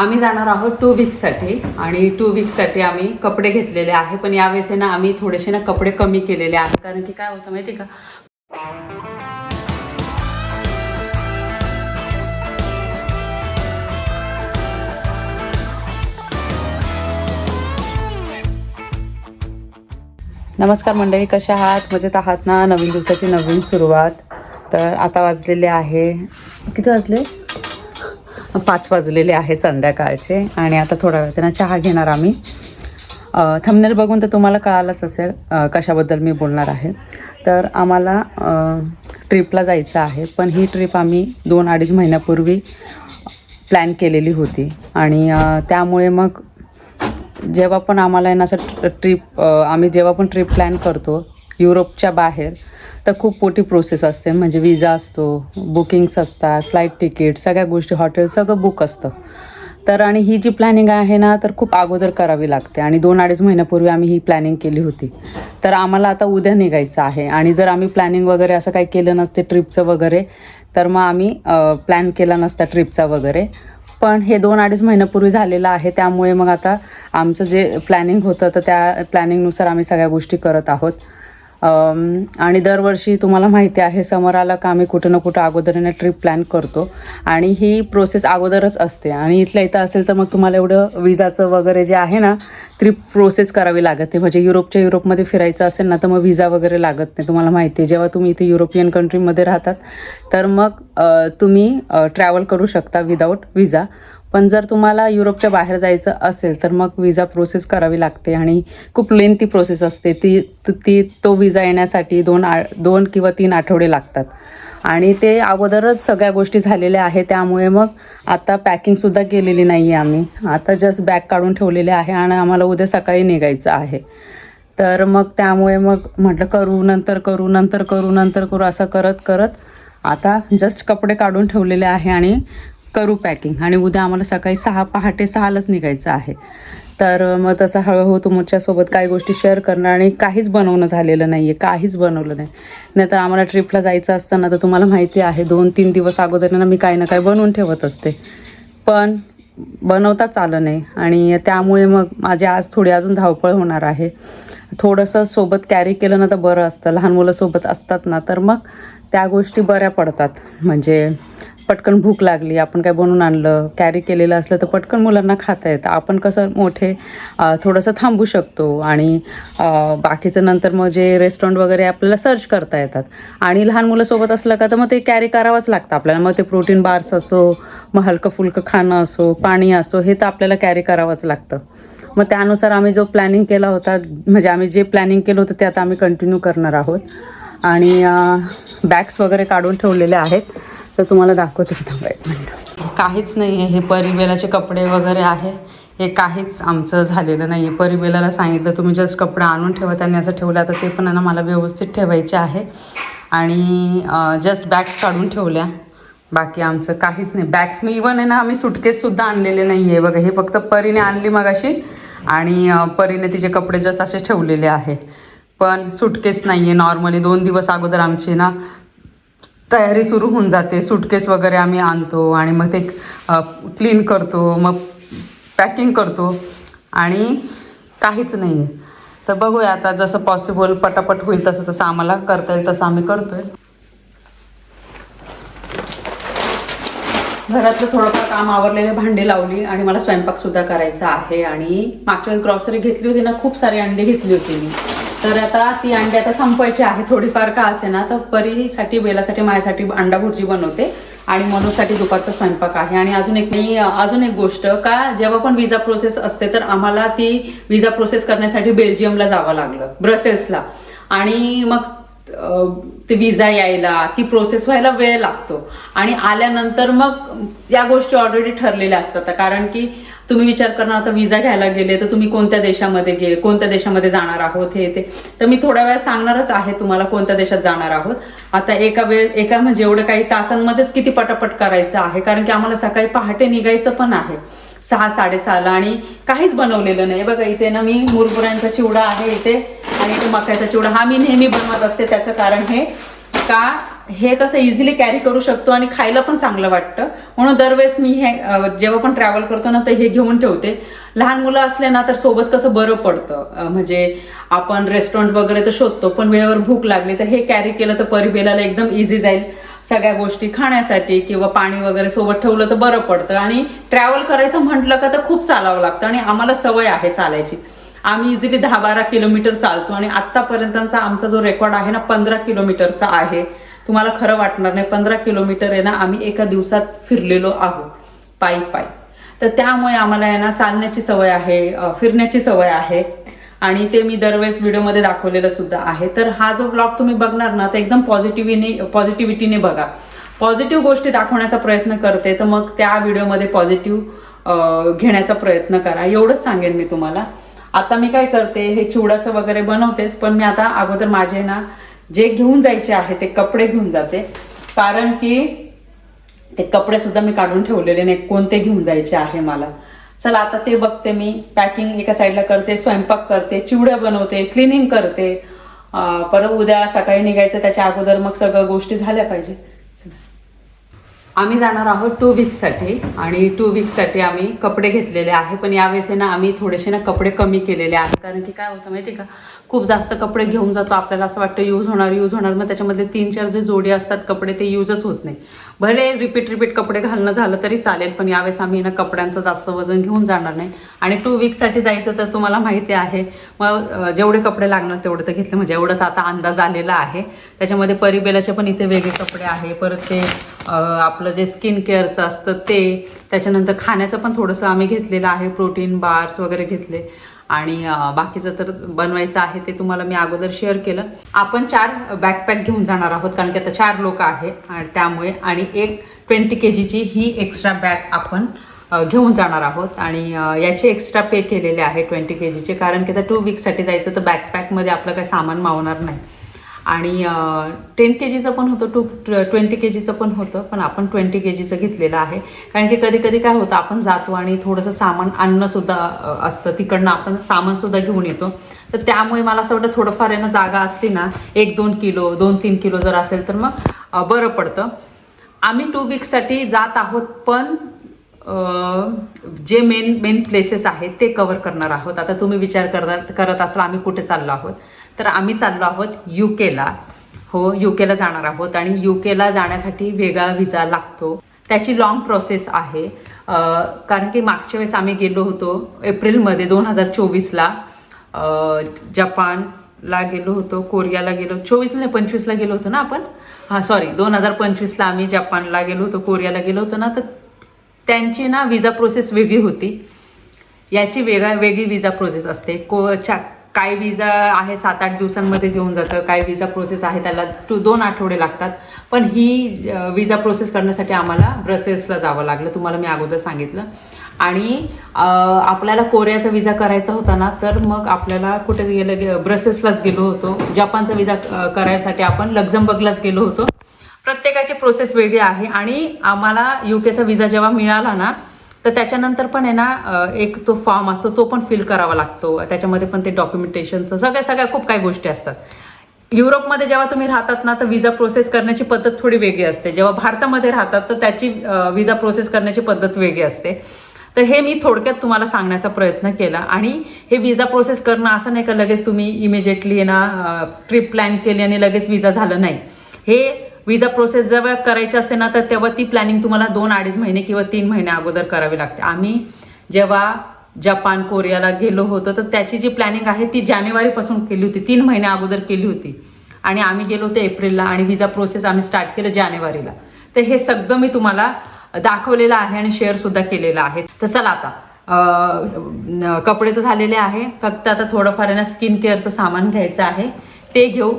आम्ही जाणार आहोत 2 वीक्ससाठी आणि 2 वीक्ससाठी आम्ही कपडे घेतलेले आहे. पण यावेळेस ना आम्ही थोडेसे ना कपडे कमी केलेले आहेत, कारण की काय होतं माहिती का, नमस्कार मंडळी, कशा आहात? मजेत आहात ना? नवीन दिवसाची नवीन सुरुवात. तर आता वाजलेले आहे, किती वाजले? 5 वाजलेले आहे संध्याकाळचे. आणि आता थोड्या वेळाने चहा घेणार आम्ही. थंबनेल बघून तर तुम्हाला कळालंच असेल कशाबद्दल मी बोलणार आहे. तर आम्हाला ट्रिपला जायचं आहे, पण ही ट्रिप आम्ही 2-2.5 महिन्यापूर्वी प्लॅन केलेली होती. आणि त्यामुळे मग जेव्हा पण आम्हाला ना असं आम्ही जेव्हा पण ट्रिप प्लॅन करतो युरोपच्या बाहेर, तर खूप मोठी प्रोसेस असते. म्हणजे विजा असतो, बुकिंग्स असतात, फ्लाईट तिकीट, सगळ्या गोष्टी, हॉटेल सगळं बुक असतं. तर आणि ही जी प्लॅनिंग आहे ना, तर खूप अगोदर करावी लागते. आणि 2-2.5 महिन्यापूर्वी आम्ही ही प्लॅनिंग केली होती. तर आम्हाला आता उद्या निघायचं आहे. आणि जर आम्ही प्लॅनिंग वगैरे असं काही केलं नसते ट्रिपचं वगैरे, तर मग आम्ही प्लॅन केला नसता ट्रिपचा वगैरे. पण हे 2-2.5 महिन्यापूर्वी झालेलं आहे, त्यामुळे मग आता आमचं जे प्लॅनिंग होतं तर त्या प्लॅनिंगनुसार आम्ही सगळ्या गोष्टी करत आहोत. आणि दरवर्षी तुम्हाला माहिती आहे, समर आला का आम्ही कुठं ना कुठं अगोदरने ट्रिप प्लॅन करतो. आणि ही प्रोसेस अगोदरच असते. आणि इथल्या इथं असेल तर मग तुम्हाला एवढं विजाचं वगैरे जे आहे ना, ट्रिप प्रोसेस करावी लागत नाही. म्हणजे युरोपमध्ये फिरायचं असेल ना, तर मग विजा वगैरे लागत नाही. तुम्हाला माहिती आहे, जेव्हा तुम्ही इथे युरोपियन कंट्रीमध्ये राहतात तर मग तुम्ही ट्रॅव्हल करू शकता विदाऊट विजा. पण जर तुम्हाला युरोपच्या बाहेर जायचं असेल तर मग विजा प्रोसेस करावी लागते. आणि खूप लेंथी प्रोसेस असते तो विजा येण्यासाठी 2 किंवा 3 आठवडे लागतात. आणि ते अगोदरच सगळ्या गोष्टी झालेल्या आहेत. त्यामुळे मग आता पॅकिंगसुद्धा केलेली नाही आहे आम्ही. आता जस्ट बॅग काढून ठेवलेले आहे आणि आम्हाला उद्या सकाळी निघायचं आहे. तर मग त्यामुळे मग म्हटलं नंतर करू असं करत आता जस्ट कपडे काढून ठेवलेले आहे आणि करू पॅकिंग. आणि उद्या आम्हाला सकाळी पहाटे 6लाच निघायचं आहे. तर मग तसं हळूहळू तुमच्यासोबत काही गोष्टी शेअर करणार. आणि काहीच बनवणं झालेलं नाही आहे, काहीच बनवलं नाही तर आम्हाला ट्रिपला जायचं असताना तर तुम्हाला माहिती आहे 2-3 दिवस अगोदर ना मी काही ना काही बनवून ठेवत असते, पण बनवताच आलं नाही. आणि त्यामुळे मग माझी आज थोडी अजून धावपळ होणार आहे. थोडंसं सोबत कॅरी केलं ना तर बरं असतं. लहान मुलं सोबत असतात ना तर मग त्या गोष्टी बऱ्या पडतात. म्हणजे पटकन भूक लागली, आपण काय बनवून आणलं, कॅरी केलेलं असलं तर पटकन मुलांना खाता येतं. आपण कसं मोठे थोडंसं थांबू शकतो. आणि बाकीचं नंतर मग जे रेस्टॉरंट वगैरे आपल्याला सर्च करता येतात. आणि लहान मुलं सोबत असलं का तर मग ते कॅरी करावंच लागतं आपल्याला. मग ते प्रोटीन बार्स असो, मग हलकं फुलकं खाणं असो, पाणी असो, हे तर आपल्याला कॅरी करावंच लागतं. मग त्यानुसार आम्ही जो प्लॅनिंग केला होता, म्हणजे आम्ही जे प्लॅनिंग केलं होतं ते आता आम्ही कंटिन्यू करणार आहोत. आणि बॅग्स वगैरे काढून ठेवलेले आहेत, तर तुम्हाला दाखवते की थांबा एक मिनिट. काहीच नाही आहे, हे परिबेलाचे कपडे वगैरे आहे, हे काहीच आमचं झालेलं नाही आहे. परिबेलाला सांगितलं तुम्ही जस्ट कपडे आणून ठेवा, त्यांनी असं ठेवलं. आता ते पण ना मला व्यवस्थित ठेवायचे आहे. आणि जस्ट बॅग्स काढून ठेवल्या, बाकी आमचं काहीच नाही. बॅग्स मी इवन आहे ना, आम्ही सुटकेससुद्धा आणलेले नाही आहे. बघा, हे फक्त परीने आणली मगाशी. आणि परीने तिचे कपडे जस्ट असे ठेवलेले आहे, पण सुटकेस नाही आहे. नॉर्मली 2 दिवस अगोदर आमची ना तयारी सुरू होऊन जाते. सुटकेस वगैरे आम्ही आणतो आणि मग ते क्लीन करतो, मग पॅकिंग करतो, आणि काहीच नाही आहे. तर बघूया आता, जसं पॉसिबल पटापट होईल तसं आम्हाला करता येईल तसं आम्ही करतो आहे. घरातलं थोडंफार काम आवरलेले, भांडी लावली आणि मला स्वयंपाकसुद्धा करायचा आहे. आणि मागच्या ग्रॉसरी घेतली होती ना, खूप सारी अंडी घेतली होती मी. तर आता ती अंडी आता संपवायची आहे, थोडीफार का असे ना. तर परीसाठी, बेलासाठी, माझ्यासाठी अंडा भुर्जी बनवते आणि मनूसाठी दुपारचा स्वयंपाक आहे. आणि अजून एक गोष्ट, का जेव्हा पण विजा प्रोसेस असते तर आम्हाला ती विजा प्रोसेस करण्यासाठी बेल्जियमला जावं लागलं, ब्रसेल्सला. आणि मग ते विजा यायला, ती प्रोसेस व्हायला वेळ लागतो. आणि आल्यानंतर मग या गोष्टी ऑलरेडी ठरलेल्या असतात. कारण की तुम्ही विचार करणार, आता विजा घ्यायला गेले तर तुम्ही कोणत्या देशामध्ये जाणार आहोत, हे ते. तर मी थोड्या वेळात सांगणारच आहे तुम्हाला कोणत्या देशात जाणार आहोत. आता एका म्हणजे एवढं काही तासांमध्येच किती पटापट करायचं आहे, कारण की आम्हाला सकाळी पहाटे निघायचं पण आहे 6-6:30ला. आणि काहीच बनवलेलं नाही. बघा, इथे ना मी मुरमुऱ्यांचा चिवडा आहे इथे, आणि इथे मक्याचा चिवडा. हा मी नेहमी बनवत असते. त्याचं कारण हे का, हे कसं इझिली कॅरी करू शकतो आणि खायला पण चांगलं वाटतं. म्हणून दरवेळेस मी हे जेव्हा पण ट्रॅव्हल करतो ना तर हे घेऊन ठेवते. लहान मुलं असले ना तर सोबत कसं बरं पडतं. म्हणजे आपण रेस्टॉरंट वगैरे तर शोधतो, पण वेळेवर भूक लागली तर हे कॅरी केलं तर परिबेलाला एकदम इझी जाईल सगळ्या गोष्टी खाण्यासाठी, किंवा पाणी वगैरे सोबत ठेवलं तर बरं पडतं. आणि ट्रॅव्हल करायचं म्हटलं का तर खूप चालावं लागतं आणि आम्हाला सवय आहे चालायची. आम्ही इझिली 10-12 किलोमीटर चालतो आणि आत्तापर्यंतचा आमचा जो रेकॉर्ड आहे ना 15 किलोमीटरचा आहे. तुम्हाला खरं वाटणार नाही, 15 किलोमीटर आहे ना आम्ही एका दिवसात फिरलेलो आहोत पायी. तर त्यामुळे आम्हाला आहे ना चालण्याची सवय आहे, फिरण्याची सवय आहे आणि ते मी दरवेळेस व्हिडिओमध्ये दाखवलेलं सुद्धा आहे. तर हा जो ब्लॉग तुम्ही बघणार ना तर एकदम पॉझिटिव्हिटीने बघा. पॉझिटिव्ह गोष्टी दाखवण्याचा प्रयत्न करते, तर मग त्या व्हिडिओमध्ये पॉझिटिव्ह घेण्याचा प्रयत्न करा, एवढंच सांगेन मी तुम्हाला. आता मी काय करते, हे चिवडाचं वगैरे बनवतेच, पण मी आता अगोदर माझे ना जे घेऊन जायचे आहे ते कपडे घेऊन जाते. कारण की ते कपडे सुद्धा मी काढून ठेवलेले नाही, कोणते घेऊन जायचे आहे मला. चला आता ते बघते मी. पॅकिंग एका साईडला करते, स्वयंपाक करते, चिवड्या बनवते, क्लिनिंग करते. परत उद्या सकाळी निघायचं त्याच्या अगोदर मग सगळ्या गोष्टी झाल्या पाहिजे. आम्ही जाणार आहोत 2 वीक्ससाठी आणि 2 वीक्ससाठी आम्ही कपडे घेतलेले आहे. पण यावेळेस ना आम्ही थोडेसे ना कपडे कमी केलेले आहेत. कारण की काय होतं माहिती का, खूप जास्त कपडे घेऊन जातो, आपल्याला असं वाटतं यूज होणार, मग त्याच्यामध्ये 3-4 जे जोडी असतात कपडे ते यूजच होत नाही. भले रिपीट कपडे घालणं झालं तरी चालेल, पण यावेळेस आम्ही ना कपड्यांचं जास्त वजन घेऊन जाणार नाही. आणि 2 वीक्ससाठी जायचं तर तुम्हाला माहिती आहे, मग जेवढे कपडे लागणार तेवढे तर घेतले. म्हणजे एवढंच आता अंदाज आलेला आहे. त्याच्यामध्ये परिबेलाचे पण इथे वेगळे कपडे आहे, परत ते आपलं जे स्किन केअरचं असतं ते, त्याच्यानंतर खाण्याचं पण थोडंसं आम्ही घेतलेलं आहे, प्रोटीन बार्स वगैरे घेतले. आणि बाकीचं तर बनवायचं आहे ते तुम्हाला मी अगोदर शेअर केलं. आपण 4 बॅकपॅक घेऊन जाणार आहोत, कारण की आता 4 लोक आहे आणि त्यामुळे. आणि एक 20 kgची ही एक्स्ट्रा बॅग आपण घेऊन जाणार आहोत. आणि याचे एक्स्ट्रा पे केलेले आहे 20 kgचे, कारण की आता 2 वीक्ससाठी जायचं तर बॅकपॅकमध्ये आपलं काही सामान मावणार नाही. आणि 10 kgचं पण होतं, 20 kgचं पण होतं, पण आपण 20 kgचं घेतलेलं आहे. कारण की कधी कधी काय होतं, आपण जातो आणि थोडंसं सामान आणणंसुद्धा असतं, तिकडनं आपण सामानसुद्धा घेऊन येतो. तर त्यामुळे मला असं वाटतं थोडंफार आहे ना जागा असली ना, 1-2 किलो 2-3 किलो जर असेल तर मग बरं पडतं. आम्ही 2 वीक्ससाठी जात आहोत, पण जे मेन प्लेसेस आहेत ते कव्हर करणार आहोत. आता तुम्ही विचार करत असाल आम्ही कुठे चाललो आहोत, तर आम्ही चाललो आहोत UK ला. हो, UK ला जाणार आहोत. आणि UK ला जाण्यासाठी वेगळा विजा लागतो, त्याची लॉंग प्रोसेस आहे. कारण की मागच्या वेळेस आम्ही गेलो होतो एप्रिलमध्ये 2024ला, जपानला गेलो होतो, कोरियाला गेलो, 24 नाही 25ला गेलो होतो ना आपण. हां सॉरी, 2025ला आम्ही जपानला गेलो होतो, कोरियाला गेलो होतो ना. तर त्यांची ना विजा प्रोसेस वेगळी होती, याची वेगळी विजा प्रोसेस असते. काही विजा आहे 7-8 दिवसांमध्येच येऊन जातं, काही विजा प्रोसेस आहे त्याला 2 आठवडे लागतात. पण ही विजा प्रोसेस करण्यासाठी आम्हाला ब्रसेल्सला जावं लागलं, तुम्हाला मी अगोदर सांगितलं. आणि आपल्याला कोरियाचा विजा करायचा होता ना, तर मग आपल्याला कुठे गेलं, ब्रसेल्सलाच गेलो होतो. जपानचा विजा करायसाठी आपण लक्झमबर्गलाच गेलो होतो. प्रत्येकाची प्रोसेस वेगळी आहे. आणि आम्हाला UKचा विजा जेव्हा मिळाला ना, तर त्याच्यानंतर पण आहे ना एक तो फॉर्म असतो, तो पण फिल करावा लागतो. त्याच्यामध्ये पण ते डॉक्युमेंटेशनचं सगळ्या खूप काही गोष्टी असतात. युरोपमध्ये जेव्हा तुम्ही राहतात ना, तर विजा प्रोसेस करण्याची पद्धत थोडी वेगळी असते. जेव्हा भारतामध्ये राहतात तर त्याची विजा प्रोसेस करण्याची पद्धत वेगळी असते. तर हे मी थोडक्यात तुम्हाला सांगण्याचा प्रयत्न केला. आणि हे विजा प्रोसेस करणं असं नाही का लगेच तुम्ही इमिजिएटली ना ट्रिप प्लॅन केली आणि लगेच विजा झालं, नाही. हे विजा प्रोसेस जेव्हा करायची असते ना, तर तेव्हा ती प्लॅनिंग तुम्हाला 2-2.5 महिने किंवा 3 महिने अगोदर करावी लागते. आम्ही जेव्हा जपान कोरियाला गेलो होतो तर त्याची जी प्लॅनिंग आहे ती जानेवारीपासून केली होती, 3 महिने अगोदर केली होती. आणि आम्ही गेलो होतो एप्रिलला आणि विजा प्रोसेस आम्ही स्टार्ट केलं जानेवारीला. तर हे सगळं मी तुम्हाला दाखवलेलं आहे आणि शेअरसुद्धा केलेलं आहे. तर चला आता कपडे तर झालेले आहे, फक्त आता थोडंफार ना स्किन केअरचं सामान घ्यायचं आहे, ते घेऊ.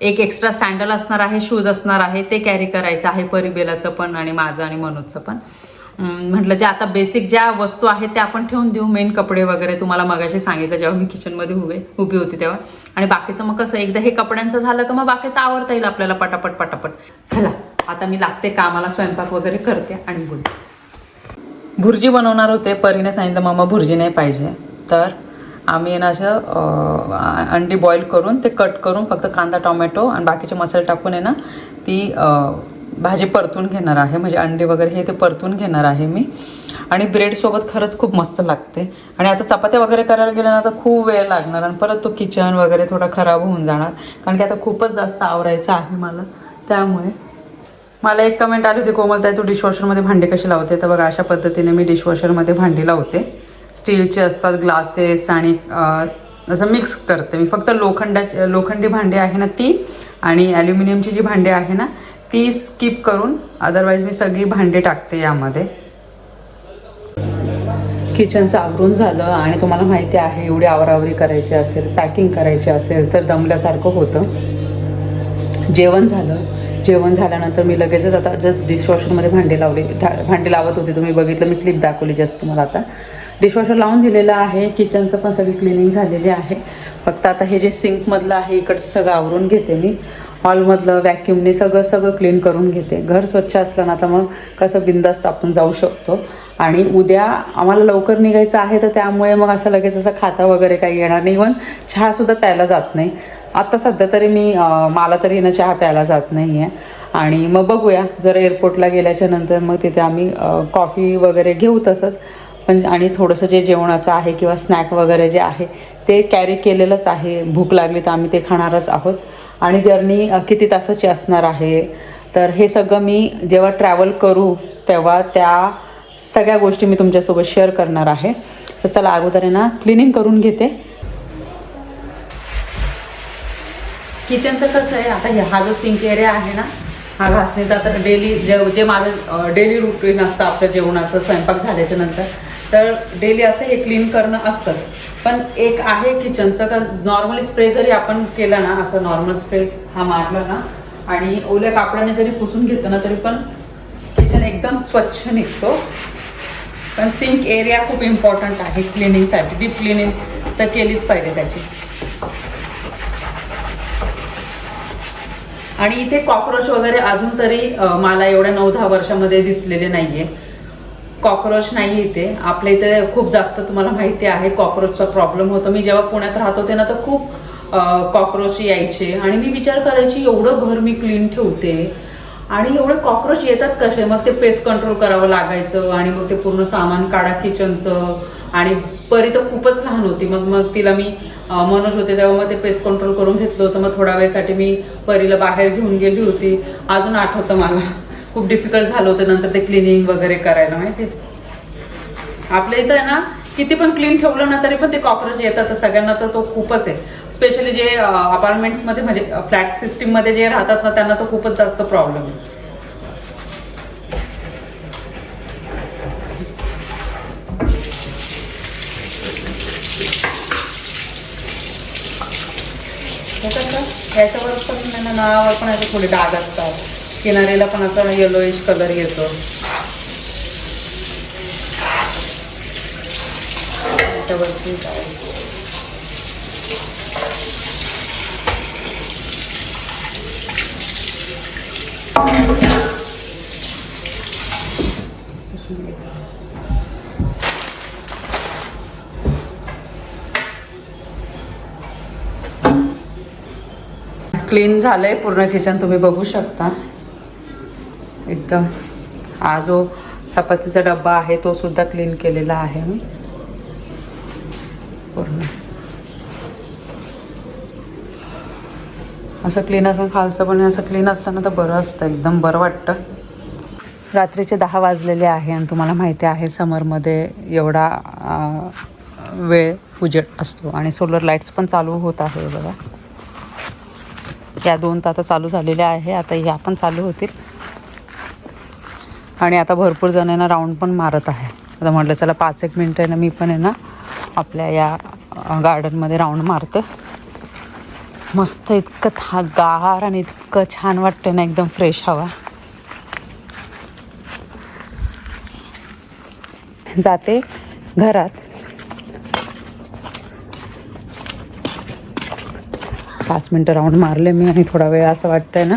एक एक्स्ट्रा सँडल असणार आहे, शूज असणार आहे, ते कॅरी करायचं आहे, परिबेलाचं पण आणि माझं आणि मनोजचं पण. म्हटलं जे आता बेसिक ज्या वस्तू आहेत त्या आपण ठेवून देऊ. मेन कपडे वगैरे तुम्हाला मगाशी सांगितलं जेव्हा मी किचनमध्ये उभी होती तेव्हा. आणि बाकीचं मग कसं एकदा हे कपड्यांचं झालं का मग बाकीचं आवरता येईल आपल्याला पटापट. चला आता मी लागते कामाला, स्वयंपाक वगैरे करते आणि बोलते. भुर्जी बनवणार होते, परीने सांगितलं मम्मा भुर्जी नाही पाहिजे, तर आम्ही ना असं अंडी बॉईल करून ते कट करून फक्त कांदा टोमॅटो आणि बाकीचे मसाले टाकून आहे ना ती भाजी परतून घेणार आहे, म्हणजे अंडे वगैरे हे ते परतून घेणार आहे मी. आणि ब्रेडसोबत खरंच खूप मस्त लागते. आणि आता चपात्या वगैरे करायला गेलं ना तर खूप वेळ लागणार आणि परत तो किचन वगैरे थोडा खराब होऊन जाणार, कारण की आता खूपच जास्त आवरायचं आहे मला. त्यामुळे मला एक कमेंट आली होती, कोमलताई तू डिशवॉशरमध्ये भांडी कशी लावते? तर बघा अशा पद्धतीने मी डिशवॉशरमध्ये भांडी लावते. स्टीलचे असतात ग्लासेस आणि असं मिक्स करते मी. फक्त लोखंडी भांडी आहे ना ती आणि ॲल्युमिनियमची जी भांडी आहे ना ती स्किप करून अदरवाईज मी सगळी भांडी टाकते यामध्ये. किचनचं आवरून झालं आणि तुम्हाला माहिती आहे एवढी आवरावरी करायची असेल, पॅकिंग करायची असेल तर दमल्यासारखं होतं. जेवण झाल्यानंतर मी लगेचच आता जस्ट डिशवॉशरमध्ये भांडी लावत होते. तुम्ही बघितलं, मी क्लिप दाखवली जस्ट तुम्हाला. आता डिशवॉशर लावून दिलेलं आहे. किचनचं पण सगळी क्लिनिंग झालेली आहे. फक्त आता हे जे सिंकमधलं आहे इकडचं सगळं आवरून घेते मी. हॉलमधलं वॅक्यूमने सगळं क्लीन करून घेते. घर स्वच्छ असलं ना तर मग कसं बिंदास्त आपण जाऊ शकतो. आणि उद्या आम्हाला लवकर निघायचं आहे तर त्यामुळे मग असं लगेच असं खाता वगैरे काही येणार नाही. इवन चहासुद्धा प्यायला जात नाही आता सध्या तरी. मला तरी ना चहा प्यायला जात नाही आहे. आणि मग बघूया, जर एअरपोर्टला गेल्याच्या नंतर मग तिथे आम्ही कॉफी वगैरे घेऊ तसंच. पण आणि थोडंसं जे जेवणाचं आहे किंवा स्नॅक वगैरे जे आहे ते कॅरी केलेलंच आहे. भूक लागली तर आम्ही ते खाणारच आहोत. आणि जर्नी किती तासाची असणार आहे तर हे सगळं मी जेव्हा ट्रॅव्हल करू तेव्हा त्या सगळ्या गोष्टी मी तुमच्यासोबत शेअर करणार आहे. तर चला अगोदर आहे ना क्लिनिंग करून घेते. किचनचं कसं आहे, आता हा जो सिंक एरिया आहे ना हा घासणीचा तर डेली जे माझं डेली रुटीन असतं आपल्या जेवणाचं स्वयंपाक झाल्याच्या नंतर, तर डेली असं हे क्लीन करणं असतं. पण एक आहे किचनचं का नॉर्मली स्प्रे जरी आपण केला ना, असं नॉर्मल स्प्रे हा मारला ना आणि ओल्या कापडाने जरी पुसून घेतलं ना तरी पण किचन एकदम स्वच्छ निघतो. पण सिंक एरिया खूप इम्पॉर्टंट आहे क्लिनिंगसाठी. डीप क्लिनिंग तर केलीच पाहिजे त्याची. आणि इथे कॉक्रोच वगैरे अजून तरी मला एवढ्या 9-10 वर्षामध्ये दिसलेले नाहीये. कॉक्रोच नाही इथे. आपल्या इथे खूप जास्त तुम्हाला माहिती आहे कॉक्रोचचा प्रॉब्लेम होतो. मी जेव्हा पुण्यात राहत होते ना तर खूप कॉक्रोच यायचे आणि मी विचार करायची एवढं घर मी क्लीन ठेवते आणि एवढे कॉक्रोच येतात कसे. मग ते पेस्ट कंट्रोल करावं लागायचं आणि मग ते पूर्ण सामान काढा किचनचं. आणि परी तर खूपच लहान होती, मग तिला मी मनोज होते तेव्हा मग ते पेस्ट कंट्रोल करून घेतलं होतं. मग थोड्या वेळेसाठी मी परीला बाहेर घेऊन गेली होती. अजून आठवतं मला, खूप डिफिकल्ट झालं होतं नंतर ते क्लिनिंग वगैरे करायला. माहिती आपल्या इथं आहे ना किती पण क्लीन ठेवलं ना तरी पण ते कॉक्रोच येतात सगळ्यांना. तर तो खूपच आहे. स्पेशली जे अपार्टमेंट्समध्ये म्हणजे फ्लॅट सिस्टीममध्ये जे राहतात ना त्यांना तो खूपच जास्त प्रॉब्लेम आहे. ह्याच्यावर पण नळावर पण असे थोडे डाग असतात, किनारीला पण असा येलोइश कलर येतो. त्याच्यावरती क्लीन झालंय पूर्ण किचन. तुम्ही बघू शकता एकदम. हा जो चपातीचा डब्बा आहे तो सुद्धा क्लीन केलेला आहे मी पूर्ण. असं क्लीन असं खालचं पण असं क्लीन असतं ना तर बरं असतं, एकदम बरं वाटतं. रात्रीचे 10 वाजलेले आहे आणि तुम्हाला माहिती आहे समरमध्ये एवढा वेळ उजेड असतो आणि सोलर लाईट्स पण चालू होत आहे बघा. या 2 तर आता चालू झालेल्या आहे, आता ह्या पण चालू होतील. आणि आता भरपूर जणांना राऊंड पण मारत आहे. आता म्हटलं चला 5-1 मिनटं आहे ना मी पण आहे ना आपल्या या गार्डनमध्ये राऊंड मारते. मस्त इतकं गार आणि इतकं छान वाटतं ना, एकदम फ्रेश हवा. जाते घरात. 5 मिनटं राऊंड मारले मी आणि थोडा वेळ असं वाटतंय ना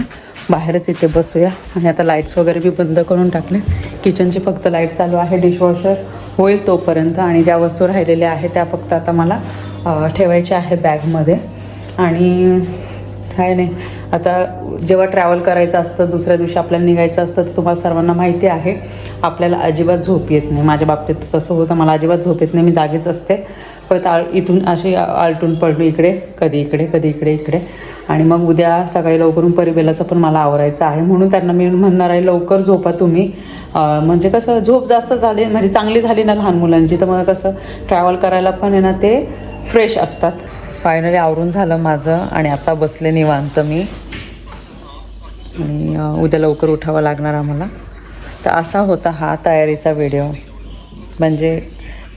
बाहेरच इथे बसूया. आणि आता लाईट्स वगैरे बी बंद करून टाकले. किचनची फक्त लाईट चालू आहे, डिशवॉशर होईल तोपर्यंत. आणि ज्या वस्तू राहिलेल्या आहेत त्या फक्त आता मला ठेवायच्या आहे बॅगमध्ये. आणि काय नाही आता जेव्हा ट्रॅव्हल करायचं असतं, दुसऱ्या दिवशी आपल्याला निघायचं असतं, तर तुम्हाला सर्वांना माहिती आहे आपल्याला अजिबात झोप येत नाही. माझ्या बाबतीत तसं होतं, मला अजिबात झोप येत नाही, मी जागीच असते. परत इथून अशी आलटून पडलो इकडे, कधी इकडे कधी इकडे. आणि मग उद्या सकाळी लवकरून परिबेलाचं पण मला आवरायचं आहे, म्हणून त्यांना मी म्हणणार आहे लवकर झोपा तुम्ही. म्हणजे कसं झोप जास्त झाली म्हणजे चांगली झाली ना लहान मुलांची, तर मग कसं ट्रॅव्हल करायला पण आहे ना ते फ्रेश असतात. फायनली आवरून झालं माझं आणि आता बसले निवांत मी. आणि उद्या लवकर उठावं लागणार आम्हाला. तर असा होता हा तयारीचा व्हिडिओ. म्हणजे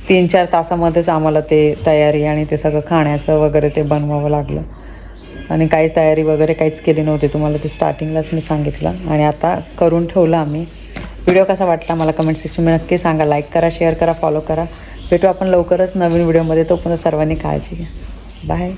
3-4 तासामध्येच आम्हाला ते तयारी आणि ते सगळं खाण्याचं वगैरे ते बनवावं लागलं. आणि काही तयारी वगैरे काहीच केली नव्हती, तुम्हाला ते स्टार्टिंगलाच मी सांगितलं. आणि आता करून ठेवलं आम्ही. व्हिडिओ कसा वाटला मला कमेंट सेक्शनमध्ये नक्की सांगा. लाईक करा, शेअर करा, फॉलो करा. भेटू आपण लवकरच नवीन व्हिडिओमध्ये. तोपर्यंत सर्वांनी काळजी घ्या. बाय.